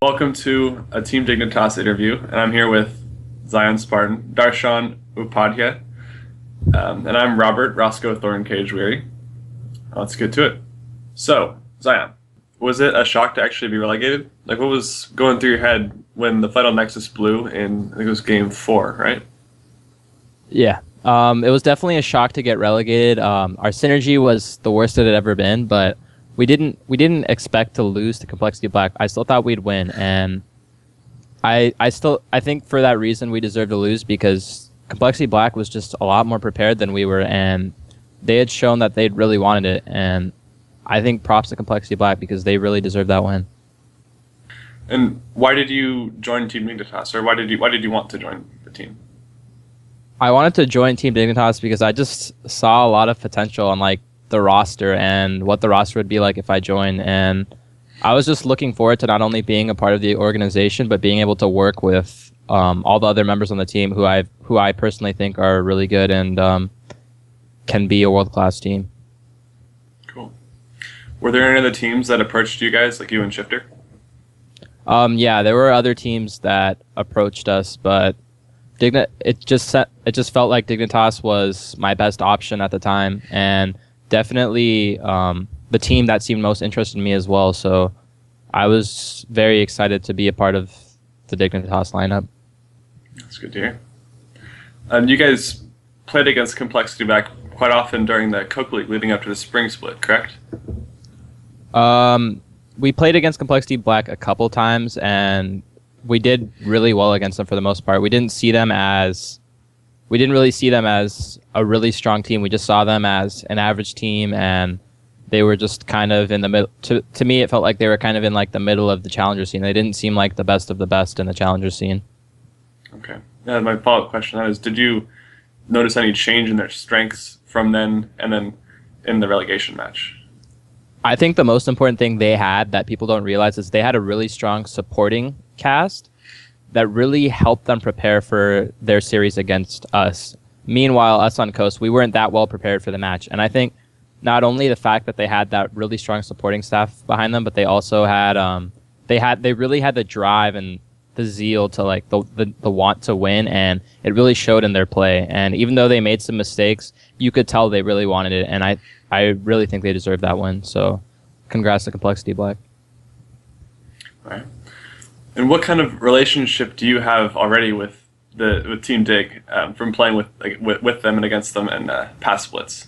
Welcome to a Team Dignitas interview, and I'm here with ZionSpartan, Darshan Upadhyay, and I'm Robert Roscoe Thorncage Weary. Let's get to it. So, Zion, was it a shock to actually be relegated? Like, what was going through your head when the final Nexus blew in, I think it was game 4, right? Yeah. It was definitely a shock to get relegated. Our synergy was the worst it had ever been, but we didn't expect to lose to Complexity Black. I still thought we'd win, and I think for that reason we deserved to lose because Complexity Black was just a lot more prepared than we were, and they had shown that they'd really wanted it. And I think props to Complexity Black because they really deserved that win. And why did you join Team Dignitas, or why did you want to join the team? I wanted to join Team Dignitas because I just saw a lot of potential on the roster and what the roster would be like if I joined, and I was just looking forward to not only being a part of the organization but being able to work with all the other members on the team who I personally think are really good and can be a world-class team. Cool. Were there any other teams that approached you guys, like you and Shifter? Yeah, there were other teams that approached us, but it just felt like Dignitas was my best option at the time, and definitely the team that seemed most interested in me as well. So I was very excited to be a part of the Dignitas lineup. That's good to hear. You guys played against Complexity Black quite often during the Coke League leading up to the spring split, correct? We played against Complexity Black a couple times, and we did really well against them for the most part. We didn't really see them as a really strong team. We just saw them as an average team, and they were just kind of in the middle. To me, it felt like they were kind of in the middle of the challenger scene. They didn't seem like the best of the best in the challenger scene. Okay. My follow-up question is, did you notice any change in their strengths from then and then in the relegation match? I think the most important thing they had that people don't realize is they had a really strong supporting cast that really helped them prepare for their series against us. Meanwhile, us on Coast, we weren't that well prepared for the match. And I think not only the fact that they had that really strong supporting staff behind them, but they also had they really had the drive and the zeal to the want to win, and it really showed in their play. And even though they made some mistakes, you could tell they really wanted it, and I really think they deserved that win. So congrats to Complexity Black. All right. And what kind of relationship do you have already with Team Dig from playing with them and against them in past splits?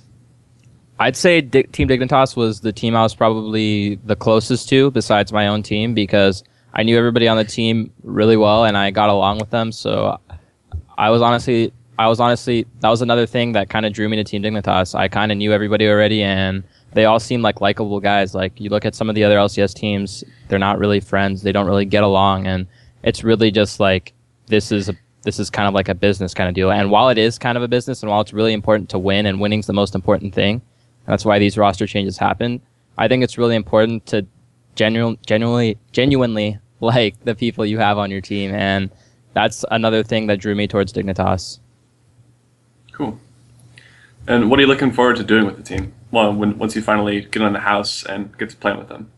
I'd say Team Dignitas was the team I was probably the closest to besides my own team because I knew everybody on the team really well and I got along with them. So I was honestly that was another thing that kind of drew me to Team Dignitas. I kind of knew everybody already, and they all seem like likable guys. Like, you look at some of the other LCS teams, they're not really friends. They don't really get along, and it's really just like this is kind of like a business kind of deal. And while it is kind of a business, and while it's really important to win, and winning's the most important thing, and that's why these roster changes happen, I think it's really important to genuinely like the people you have on your team, and that's another thing that drew me towards Dignitas. Cool. And what are you looking forward to doing with the team? Well, once you finally get in the house and get to play with them.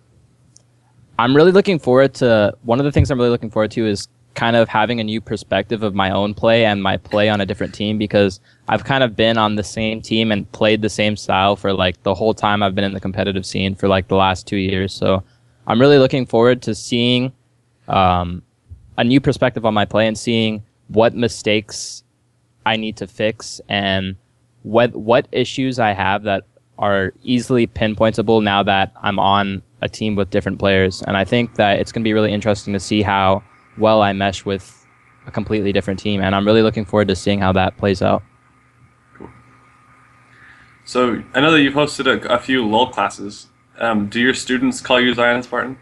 I'm really looking forward to, one of the things I'm really looking forward to is kind of having a new perspective of my own play and my play on a different team, because I've kind of been on the same team and played the same style for the whole time I've been in the competitive scene for the last 2 years. So I'm really looking forward to seeing a new perspective on my play and seeing what mistakes I need to fix and what issues I have that are easily pinpointable now that I'm on a team with different players. And I think that it's going to be really interesting to see how well I mesh with a completely different team. And I'm really looking forward to seeing how that plays out. Cool. So I know that you've hosted a few LOL classes. Do your students call you ZionSpartan?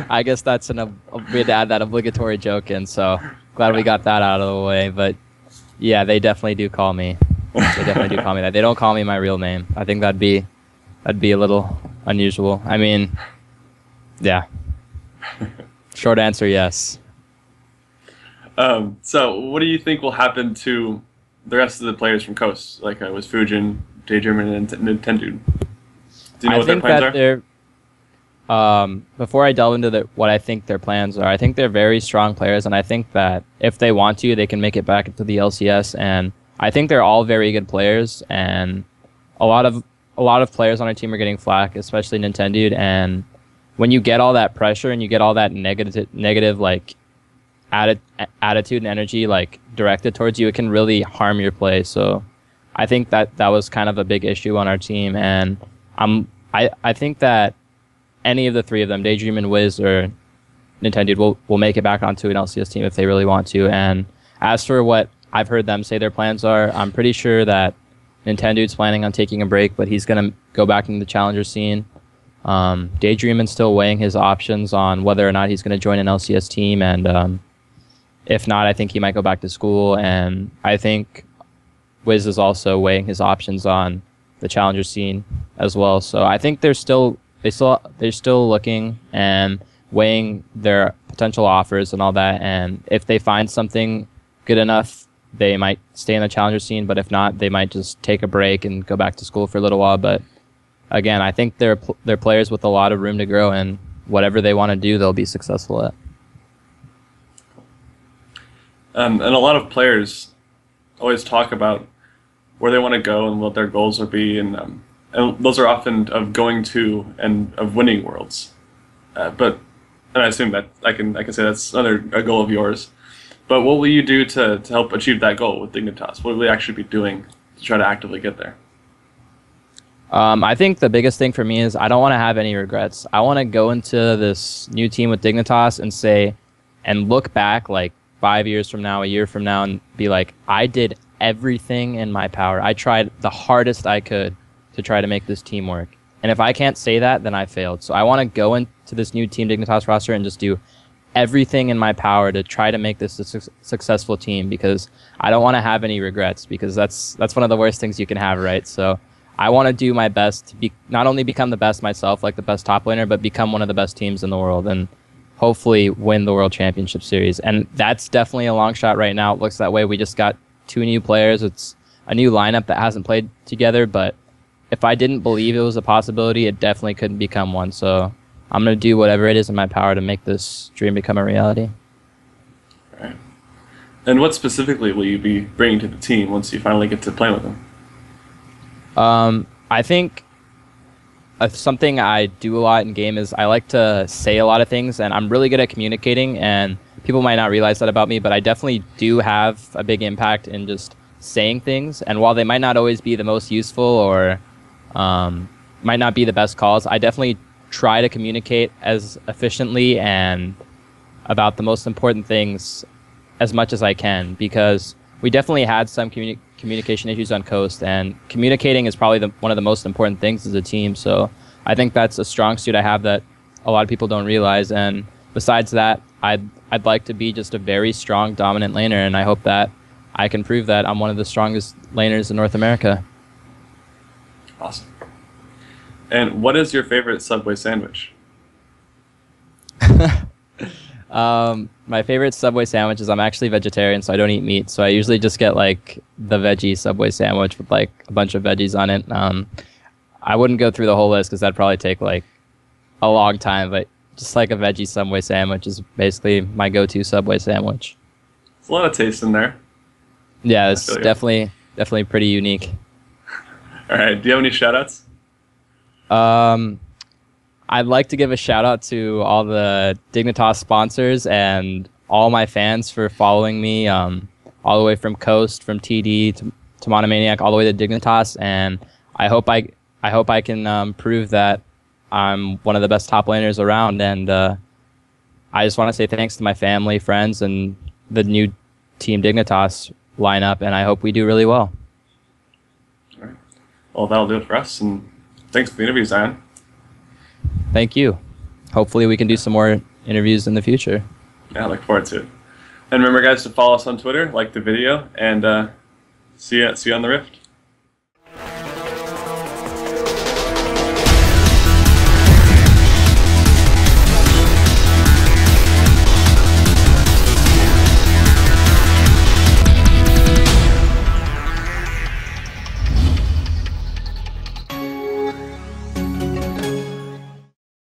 I guess we had to add that obligatory joke in, so glad we got that out of the way. But yeah, they definitely do call me. They definitely do call me that. They don't call me my real name. I think that'd be a little unusual. I mean, yeah. Short answer, yes. So what do you think will happen to the rest of the players from Coast, like with Fujin, Daydreamer, and Nintendo? Do you know what their plans are? Before I delve into what I think their plans are, I think they're very strong players, and I think that if they want to, they can make it back into the LCS. And I think they're all very good players, and a lot of players on our team are getting flack, especially Nintendo. And when you get all that pressure and you get all that negative like attitude and energy like directed towards you, it can really harm your play. So I think that was kind of a big issue on our team, and I think that any of the three of them, Daydream and Wiz or Nintendo, will make it back onto an LCS team if they really want to. And as for what I've heard them say their plans are, I'm pretty sure that Nintendo's planning on taking a break, but he's going to go back into the challenger scene. Daydream is still weighing his options on whether or not he's going to join an LCS team, and if not, I think he might go back to school. And I think Wiz is also weighing his options on the challenger scene as well. So I think they're still looking and weighing their potential offers and all that. And if they find something good enough, they might stay in the challenger scene. But if not, they might just take a break and go back to school for a little while. But again, I think they're players with a lot of room to grow, and whatever they want to do, they'll be successful at. And a lot of players always talk about where they want to go and what their goals will be, and those are often of going to and of winning worlds. And I assume that I can say that's a goal of yours. But what will you do to help achieve that goal with Dignitas? What will you actually be doing to try to actively get there? I think the biggest thing for me is I don't want to have any regrets. I want to go into this new team with Dignitas and look back like 5 years from now, a year from now, and be like, I did everything in my power. I tried the hardest I could to try to make this team work. And if I can't say that, then I failed. So I want to go into this new Team Dignitas roster and just do everything in my power to try to make this a successful team, because I don't want to have any regrets, because that's one of the worst things you can have, right? So I want to do my best to not only become the best myself, like the best top laner, but become one of the best teams in the world and hopefully win the World Championship Series. And that's definitely a long shot right now. It looks that way. We just got 2 new players. It's a new lineup that hasn't played together, but if I didn't believe it was a possibility, it definitely couldn't become one. So I'm going to do whatever it is in my power to make this dream become a reality. All right. And what specifically will you be bringing to the team once you finally get to play with them? I think something I do a lot in game is I like to say a lot of things, and I'm really good at communicating, and people might not realize that about me, but I definitely do have a big impact in just saying things. And while they might not always be the most useful or might not be the best calls, I definitely try to communicate as efficiently and about the most important things as much as I can, because we definitely had some communication issues on Coast, and communicating is probably one of the most important things as a team. So I think that's a strong suit I have that a lot of people don't realize. And besides that, I'd like to be just a very strong, dominant laner, and I hope that I can prove that I'm one of the strongest laners in North America. Awesome. And what is your favorite Subway sandwich? My favorite Subway sandwich is, I'm actually vegetarian, so I don't eat meat. So I usually just get like the veggie Subway sandwich with like a bunch of veggies on it. I wouldn't go through the whole list because that'd probably take like a long time, but just like a veggie Subway sandwich is basically my go-to Subway sandwich. There's a lot of taste in there. Yeah, it's definitely pretty unique. All right, do you have any shout-outs? I'd like to give a shout out to all the Dignitas sponsors and all my fans for following me, all the way from Coast, from TD to Monomaniac, all the way to Dignitas. And I hope I can prove that I'm one of the best top laners around. And I just want to say thanks to my family, friends, and the new Team Dignitas lineup. And I hope we do really well. All right. Well, that'll do it for us. And thanks for the interview, Zion. Thank you. Hopefully we can do some more interviews in the future. Yeah, I look forward to it. And remember, guys, to follow us on Twitter, like the video, and see you on the Rift.